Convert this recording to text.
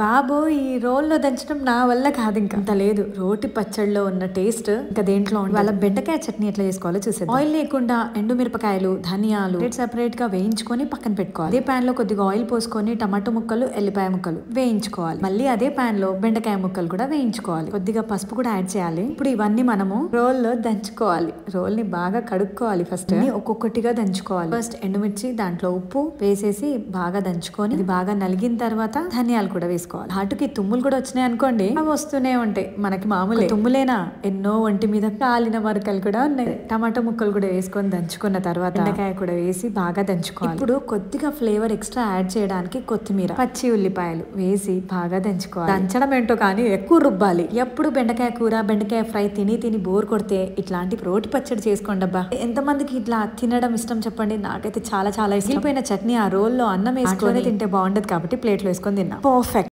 బాబు ఈ రోల్లో దంచడం నా వల్ల కాదు, ఇంకా అంత లేదు. రోటి పచ్చడిలో ఉన్న టేస్ట్ ఇంకా దేంట్లో వాళ్ళ బెండకాయ చట్నీ ఎట్లా చేసుకోవాలో చూసేది. ఆయిల్ లేకుండా ఎండుమిరపకాయలు, ధనియాలు సెపరేట్ గా వేయించుకొని పక్కన పెట్టుకోవాలి. అదే పాన్ లో కొద్దిగా ఆయిల్ పోసుకొని టమాటో ముక్కలు, ఎల్లిపాయ ముక్కలు వేయించుకోవాలి. మళ్ళీ అదే పాన్ లో బెండకాయ ముక్కలు కూడా వేయించుకోవాలి. కొద్దిగా పసుపు కూడా యాడ్ చేయాలి. ఇప్పుడు ఇవన్నీ మనము రోల్ లో దంచుకోవాలి. రోల్ ని బాగా కడుక్కోవాలి. ఫస్ట్ ఒక్కొక్కటిగా దంచుకోవాలి. ఫస్ట్ ఎండుమిర్చి, దాంట్లో ఉప్పు వేసేసి బాగా దంచుకొని ఇది బాగా నలిగిన తర్వాత ధనియాలు కూడా వేసుకోవాలి. హాటుకి తుమ్ములు కూడా వచ్చినాయి అనుకోండి, అవి వస్తూనే ఉంటాయి. మనకి మామూలు తుమ్ములేనా, ఎన్నో ఒంటి మీద కాలిన మరకలు కూడా ఉన్నాయి. టమాటో ముక్కలు కూడా వేసుకొని దంచుకున్న తర్వాత బెండకాయ కూడా వేసి బాగా దంచుకోవాలి. ఇప్పుడు కొద్దిగా ఫ్లేవర్ ఎక్స్ట్రా యాడ్ చేయడానికి కొత్తిమీర, పచ్చి ఉల్లిపాయలు వేసి బాగా దంచుకోవాలి. దంచడం ఏంటో కానీ ఎక్కువ రుబ్బాలి. ఎప్పుడు బెండకాయ కూర, బెండకాయ ఫ్రై తిని తిని బోర్ కొడితే ఇట్లాంటి రోటి పచ్చడి చేసుకోండి అబ్బా. ఎంతమందికి ఇట్లా తినడం ఇష్టం చెప్పండి? నాకైతే చాలా చాలా ఇష్టం. చట్నీ ఆ రోల్లో అన్నం వేసుకొని తింటే బాగుండదు కాబట్టి ప్లేట్లో వేసుకొని తిన్నా. పర్ఫెక్ట్.